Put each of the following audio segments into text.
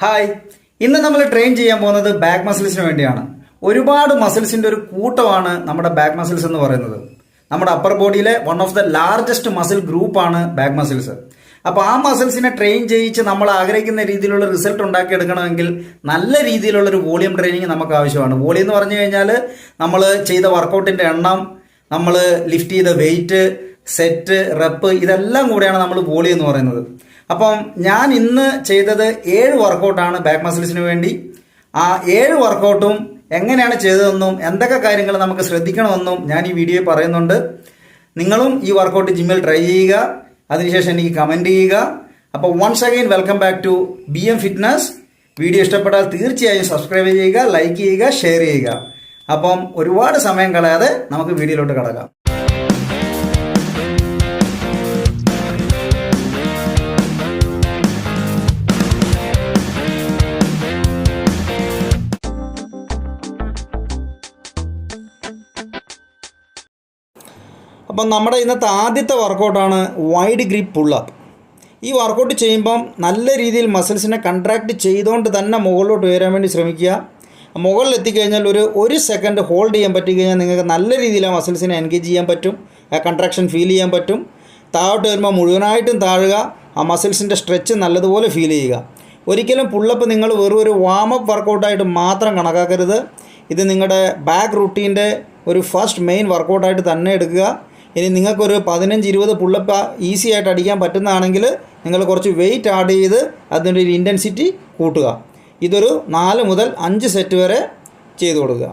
Hi, ഇന്ന് നമ്മൾ train ചെയ്യാൻ പോകുന്നത് ബാക്ക് മസിൽസിന് വേണ്ടിയാണ്. ഒരുപാട് മസിൽസിന്റെ ഒരു കൂട്ടമാണ് നമ്മുടെ ബാക്ക് മസിൽസ് എന്ന് പറയുന്നത്. നമ്മുടെ അപ്പർ ബോഡിയിലെ one of the largest muscle ഗ്രൂപ്പാണ് ബാക്ക് മസിൽസ്. അപ്പോൾ ആ മസിൽസിനെ ട്രെയിൻ ചെയ്യിച്ച് നമ്മൾ ആഗ്രഹിക്കുന്ന രീതിയിലുള്ള റിസൾട്ട് ഉണ്ടാക്കിയെടുക്കണമെങ്കിൽ നല്ല രീതിയിലുള്ള ഒരു വോളിയം ട്രെയിനിങ് നമുക്ക് ആവശ്യമാണ്. വോളിയം എന്ന് പറഞ്ഞു കഴിഞ്ഞാൽ നമ്മൾ ചെയ്ത വർക്കൗട്ടിന്റെ എണ്ണം, നമ്മൾ ലിഫ്റ്റ് ചെയ്ത വെയിറ്റ്, സെറ്റ്, റെപ്പ്, ഇതെല്ലാം കൂടെയാണ് നമ്മൾ വോളിയം എന്ന് പറയുന്നത്. അപ്പം ഞാൻ ഇന്ന് ചെയ്തത് 7 വർക്കൗട്ടാണ് ബാക്ക് മസിൽസിന് വേണ്ടി. ആ 7 വർക്കൗട്ടും എങ്ങനെയാണ് ചെയ്തതെന്നും എന്തൊക്കെ കാര്യങ്ങൾ നമുക്ക് ശ്രദ്ധിക്കണമെന്നും ഞാൻ ഈ വീഡിയോയിൽ പറയുന്നുണ്ട്. നിങ്ങളും ഈ വർക്കൗട്ട് ജിമ്മിൽ ട്രൈ ചെയ്യുക, അതിനുശേഷം എനിക്ക് കമൻറ്റ് ചെയ്യുക. അപ്പോൾ once again welcome back to BM fitness. Video ഇഷ്ടപ്പെട്ടാൽ തീർച്ചയായും സബ്സ്ക്രൈബ് ചെയ്യുക, ലൈക്ക് ചെയ്യുക, ഷെയർ ചെയ്യുക. അപ്പം ഒരുപാട് സമയം കളയാതെ നമുക്ക് വീഡിയോയിലോട്ട് കടക്കാം. അപ്പം നമ്മുടെ ഇന്നത്തെ ആദ്യത്തെ വർക്കൗട്ടാണ് വൈഡ് ഗ്രിപ്പ് പുള്ളപ്പ്. ഈ വർക്കൗട്ട് ചെയ്യുമ്പം നല്ല രീതിയിൽ മസിൽസിനെ കൺട്രാക്ട് ചെയ്തുകൊണ്ട് തന്നെ മുകളിലോട്ട് ഉയരാൻ വേണ്ടി ശ്രമിക്കുക. മുകളിൽ എത്തിക്കഴിഞ്ഞാൽ ഒരു സെക്കൻഡ് ഹോൾഡ് ചെയ്യാൻ പറ്റിക്കഴിഞ്ഞാൽ നിങ്ങൾക്ക് നല്ല രീതിയിൽ ആ മസിൽസിനെ എൻഗേജ് ചെയ്യാൻ പറ്റും, ആ കൺട്രാക്ഷൻ ഫീൽ ചെയ്യാൻ പറ്റും. താഴോട്ട് വരുമ്പോൾ മുഴുവനായിട്ടും താഴുക, ആ മസിൽസിൻ്റെ സ്ട്രെച്ച് നല്ലതുപോലെ ഫീൽ ചെയ്യുക. ഒരിക്കലും പുള്ളപ്പ് നിങ്ങൾ വെറും ഒരു വാമപ്പ് വർക്കൗട്ടായിട്ട് മാത്രം കണക്കാക്കരുത്. ഇത് നിങ്ങളുടെ ബാക്ക് റൂട്ടീൻ്റെ ഒരു ഫസ്റ്റ് മെയിൻ വർക്കൗട്ടായിട്ട് തന്നെ എടുക്കുക. ഇനി നിങ്ങൾക്കൊരു 15-20 പുള്ളപ്പ് ഈസി ആയിട്ട് അടിക്കാൻ പറ്റുന്നതാണെങ്കിൽ നിങ്ങൾ കുറച്ച് വെയിറ്റ് ആഡ് ചെയ്ത് അതിൻ്റെ ഒരു ഇൻറ്റൻസിറ്റി കൂട്ടുക. ഇതൊരു 4 മുതൽ 5 സെറ്റ് വരെ ചെയ്തു കൊടുക്കുക.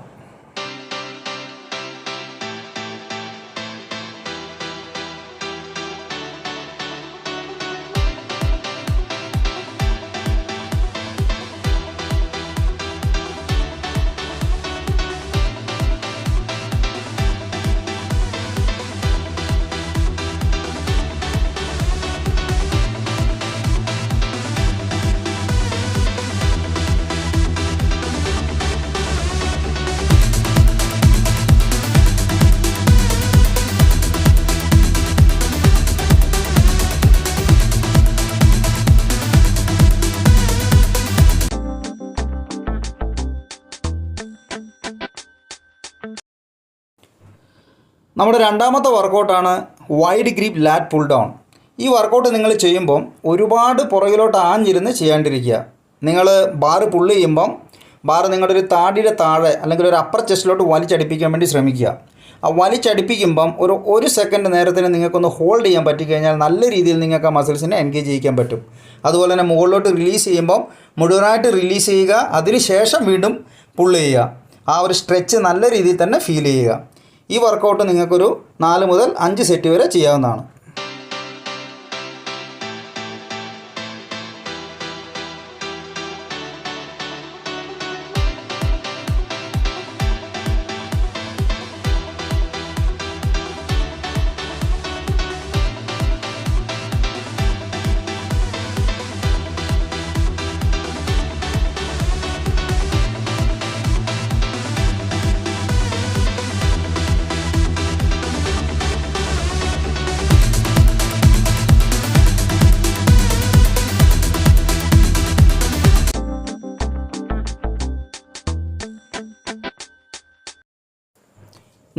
നമ്മുടെ രണ്ടാമത്തെ വർക്കൗട്ടാണ് വൈഡ് ഗ്രിപ്പ് ലാറ്റ് പുൾ ഡൗൺ. ഈ വർക്കൗട്ട് നിങ്ങൾ ചെയ്യുമ്പം ഒരുപാട് പുറകിലോട്ട് ആഞ്ഞിരുന്ന് ചെയ്യാണ്ടിരിക്കുക. നിങ്ങൾ ബാറ് പുള്ള് ചെയ്യുമ്പം ബാറ് നിങ്ങളുടെ ഒരു താടിയുടെ താഴെ അല്ലെങ്കിൽ ഒരു അപ്പർ ചെസ്റ്റിലോട്ട് വലിച്ചടിപ്പിക്കാൻ വേണ്ടി ശ്രമിക്കുക. ആ വലിച്ചടിപ്പിക്കുമ്പം ഒരു സെക്കൻഡ് നേരത്തിന് നിങ്ങൾക്കൊന്ന് ഹോൾഡ് ചെയ്യാൻ പറ്റിക്കഴിഞ്ഞാൽ നല്ല രീതിയിൽ നിങ്ങൾക്ക് ആ മസിൽസിനെ എൻഗേജ് ചെയ്യിക്കാൻ പറ്റും. അതുപോലെ തന്നെ മുകളിലോട്ട് റിലീസ് ചെയ്യുമ്പം മുഴുവനായിട്ട് റിലീസ് ചെയ്യുക, അതിനുശേഷം വീണ്ടും പുള്ള് ചെയ്യുക. ആ ഒരു സ്ട്രെച്ച് നല്ല രീതിയിൽ തന്നെ ഫീൽ ചെയ്യുക. ഈ വർക്കൗട്ട് നിങ്ങൾക്കൊരു 4 മുതൽ 5 സെറ്റ് വരെ ചെയ്യാവുന്നതാണ്.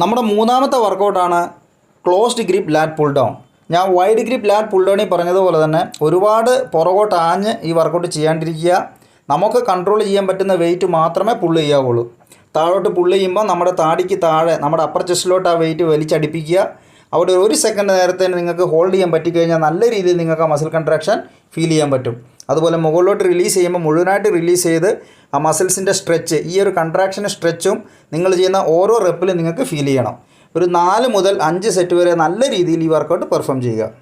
നമ്മുടെ മൂന്നാമത്തെ വർക്കൗട്ടാണ് ക്ലോസ്ഡ് ഗ്രിപ്പ് ലാറ്റ് പുൾ ഡൗൺ. ഞാൻ വൈഡ് ഗ്രിപ്പ് ലാറ്റ് പുൾ ഡൗണിൽ പറഞ്ഞതുപോലെ തന്നെ ഒരുപാട് പുറകോട്ട് ആഞ്ഞ് ഈ വർക്കൗട്ട് ചെയ്യാണ്ടിരിക്കുക. നമുക്ക് കൺട്രോൾ ചെയ്യാൻ പറ്റുന്ന വെയിറ്റ് മാത്രമേ പുള്ള് ചെയ്യാവുള്ളൂ. താഴോട്ട് പുള്ള് ചെയ്യുമ്പോൾ നമ്മുടെ താടിക്ക് താഴെ നമ്മുടെ അപ്പർ ചെസ്റ്റിലോട്ട് ആ വെയിറ്റ് വലിച്ചടിപ്പിക്കുക. അവിടെ ഒരു സെക്കൻഡ് നേരത്തെ നിങ്ങൾക്ക് ഹോൾഡ് ചെയ്യാൻ പറ്റിക്കഴിഞ്ഞാൽ നല്ല രീതിയിൽ നിങ്ങൾക്ക് ആ മസിൽ കൺട്രാക്ഷൻ ഫീൽ ചെയ്യാൻ പറ്റും. അതുപോലെ മുകളിലോട്ട് റിലീസ് ചെയ്യുമ്പോൾ മുഴുവനായിട്ട് റിലീസ് ചെയ്ത് ആ മസിൽസിൻ്റെ സ്ട്രെച്ച്, ഈ ഒരു കൺട്രാക്ഷന് സ്ട്രെച്ചും നിങ്ങൾ ചെയ്യുന്ന ഓരോ റെപ്പിലും നിങ്ങൾക്ക് ഫീൽ ചെയ്യണം. ഒരു 4 മുതൽ 5 സെറ്റ് വരെ നല്ല രീതിയിൽ ഈ വർക്കൗട്ട് പെർഫോം ചെയ്യുക.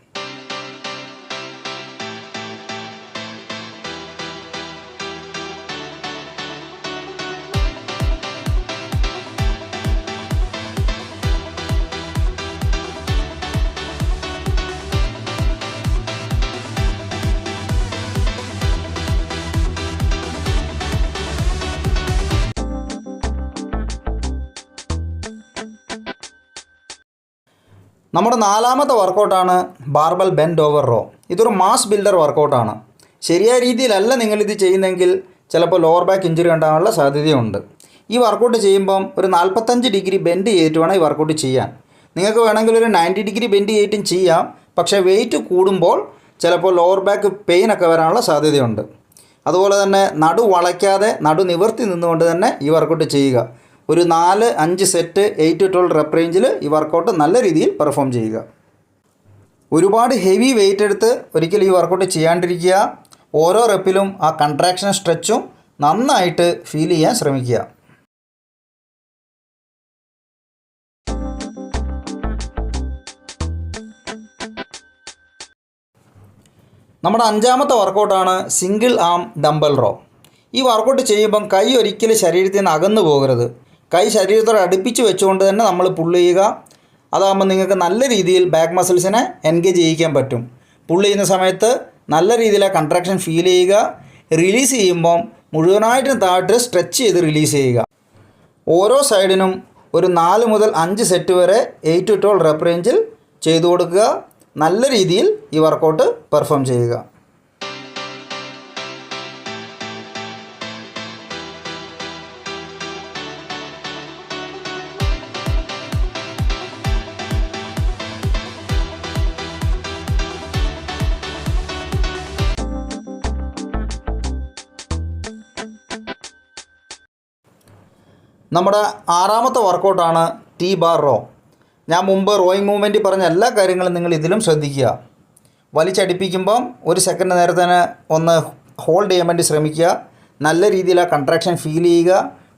നമ്മുടെ നാലാമത്തെ വർക്കൗട്ടാണ് ബാർബൽ ബെൻഡ് ഓവർ റോ. ഇതൊരു മാസ് ബിൽഡർ വർക്കൗട്ടാണ്. ശരിയായ രീതിയിലല്ല നിങ്ങളിത് ചെയ്യുന്നെങ്കിൽ ചിലപ്പോൾ ലോവർ ബാക്ക് ഇഞ്ചുറി ഉണ്ടാകാനുള്ള സാധ്യതയുണ്ട്. ഈ വർക്കൗട്ട് ചെയ്യുമ്പം ഒരു 45 ഡിഗ്രി ബെൻഡ് ചെയ്തിട്ട് വേണം ഈ വർക്കൗട്ട് ചെയ്യാൻ. നിങ്ങൾക്ക് വേണമെങ്കിൽ ഒരു 90 ഡിഗ്രി ബെൻഡ് ചെയ്തിട്ടും ചെയ്യാം. പക്ഷേ വെയിറ്റ് കൂടുമ്പോൾ ചിലപ്പോൾ ലോവർ ബാക്ക് പെയിനൊക്കെ വരാനുള്ള സാധ്യതയുണ്ട്. അതുപോലെ തന്നെ നടു വളയ്ക്കാതെ നടു നിവർത്തി നിന്നുകൊണ്ട് തന്നെ ഈ വർക്കൗട്ട് ചെയ്യുക. ഒരു 4-5 സെറ്റ് 8 to 12 റെപ്പ് റേഞ്ചിൽ ഈ വർക്കൗട്ട് നല്ല രീതിയിൽ പെർഫോം ചെയ്യുക. ഒരുപാട് ഹെവി വെയിറ്റ് എടുത്ത് ഒരിക്കലും ഈ വർക്കൗട്ട് ചെയ്യാണ്ടിരിക്കുക. ഓരോ റെപ്പിലും ആ കൺട്രാക്ഷൻ സ്ട്രെച്ചും നന്നായിട്ട് ഫീൽ ചെയ്യാൻ ശ്രമിക്കുക. നമ്മുടെ 5ാമത്തെ വർക്കൗട്ടാണ് സിംഗിൾ ആം ഡംബൽ റോ. ഈ വർക്കൗട്ട് ചെയ്യുമ്പം കൈ ഒരിക്കലും ശരീരത്തിൽ നിന്ന് അകന്നു പോകരുത്. കൈ ശരീരത്തോട് അടുപ്പിച്ച് വെച്ചുകൊണ്ട് തന്നെ നമ്മൾ പുള്ള് ചെയ്യുക. അതാകുമ്പോൾ നിങ്ങൾക്ക് നല്ല രീതിയിൽ ബാക്ക് മസിൽസിനെ എൻഗേജ് ചെയ്യിക്കാൻ പറ്റും. പുള്ള് ചെയ്യുന്ന സമയത്ത് നല്ല രീതിയിൽ ആ കൺട്രാക്ഷൻ ഫീൽ ചെയ്യുക. റിലീസ് ചെയ്യുമ്പം മുഴുവനായിട്ടും താഴോട്ട് സ്ട്രെച്ച് ചെയ്ത് റിലീസ് ചെയ്യുക. ഓരോ സൈഡിനും ഒരു 4 മുതൽ 5 സെറ്റ് വരെ 8 to 12 റെപ്പ് റേഞ്ചിൽ ചെയ്തു കൊടുക്കുക. നല്ല രീതിയിൽ ഈ വർക്കൗട്ട് പെർഫോം ചെയ്യുക. നമ്മുടെ 6ാമത്തെ വർക്കൗട്ടാണ് ടീ ബാർ റോ. ഞാൻ മുമ്പ് റോയിങ് മൂവ്മെൻറ്റ് പറഞ്ഞ എല്ലാ കാര്യങ്ങളും നിങ്ങൾ ഇതിലും ശ്രദ്ധിക്കുക. വലിച്ചടിപ്പിക്കുമ്പം ഒരു സെക്കൻഡ് നേരത്തിന് ഒന്ന് ഹോൾഡ് ചെയ്യാൻ വേണ്ടി ശ്രമിക്കുക. നല്ല രീതിയിൽ ആ കൺട്രാക്ഷൻ ഫീൽ ചെയ്യുക.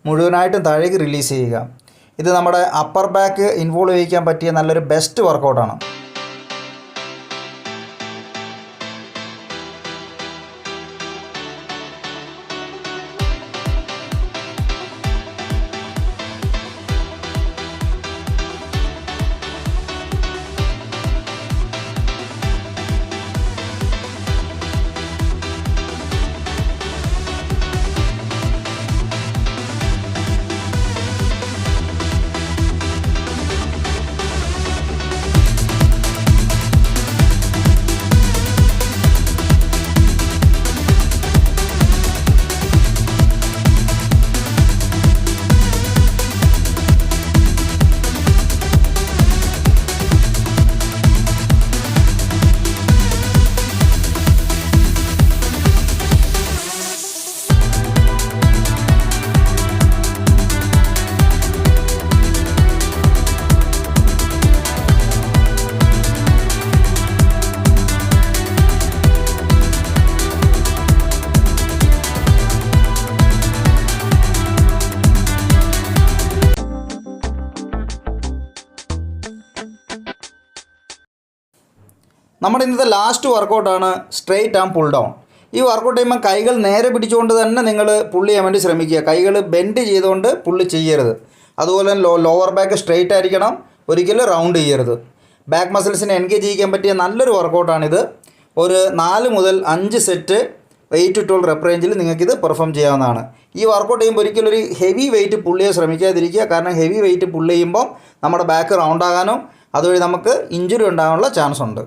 മുഴുവനായിട്ടും താഴേക്ക് റിലീസ് ചെയ്യുക. ഇത് നമ്മുടെ അപ്പർ ബാക്ക് ഇൻവോൾവ് ചെയ്യിക്കാൻ പറ്റിയ നല്ലൊരു ബെസ്റ്റ് വർക്കൗട്ടാണ്. നമ്മുടെ ഇന്നത്തെ ലാസ്റ്റ് വർക്കൗട്ടാണ് സ്ട്രെയിറ്റ് ആം പുൾ ഡൗൺ. ഈ വർക്കൗട്ട് ചെയ്യുമ്പോൾ കൈകൾ നേരെ പിടിച്ചുകൊണ്ട് തന്നെ നിങ്ങൾ പുള്ള് ചെയ്യാൻ വേണ്ടി ശ്രമിക്കുക. കൈകൾ ബെൻഡ് ചെയ്തുകൊണ്ട് പുള്ള് ചെയ്യരുത്. അതുപോലെ തന്നെ ലോവർ ബാക്ക് സ്ട്രെയിറ്റ് ആയിരിക്കണം. ഒരിക്കലും റൗണ്ട് ചെയ്യരുത്. ബാക്ക് മസിൽസിനെ എൻഗേജ് ചെയ്യിക്കാൻ പറ്റിയ നല്ലൊരു വർക്കൗട്ടാണിത്. ഒരു 4 മുതൽ 5 സെറ്റ് 8 to 12 റെപ്പ് റേഞ്ചിൽ നിങ്ങൾക്കിത് പെർഫോം ചെയ്യാവുന്നതാണ്. ഈ വർക്കൗട്ട് ചെയ്യുമ്പോൾ ഒരിക്കലും ഒരു ഹെവി വെയിറ്റ് പുള്ള് ചെയ്യാൻ ശ്രമിക്കാതിരിക്കുക. കാരണം ഹെവി വെയിറ്റ് പുള്ള് ചെയ്യുമ്പോൾ നമ്മുടെ ബാക്ക് റൗണ്ട് ആകാനും അതുവഴി നമുക്ക് ഇഞ്ചുറി ഉണ്ടാകാനുള്ള ചാൻസ് ഉണ്ട്.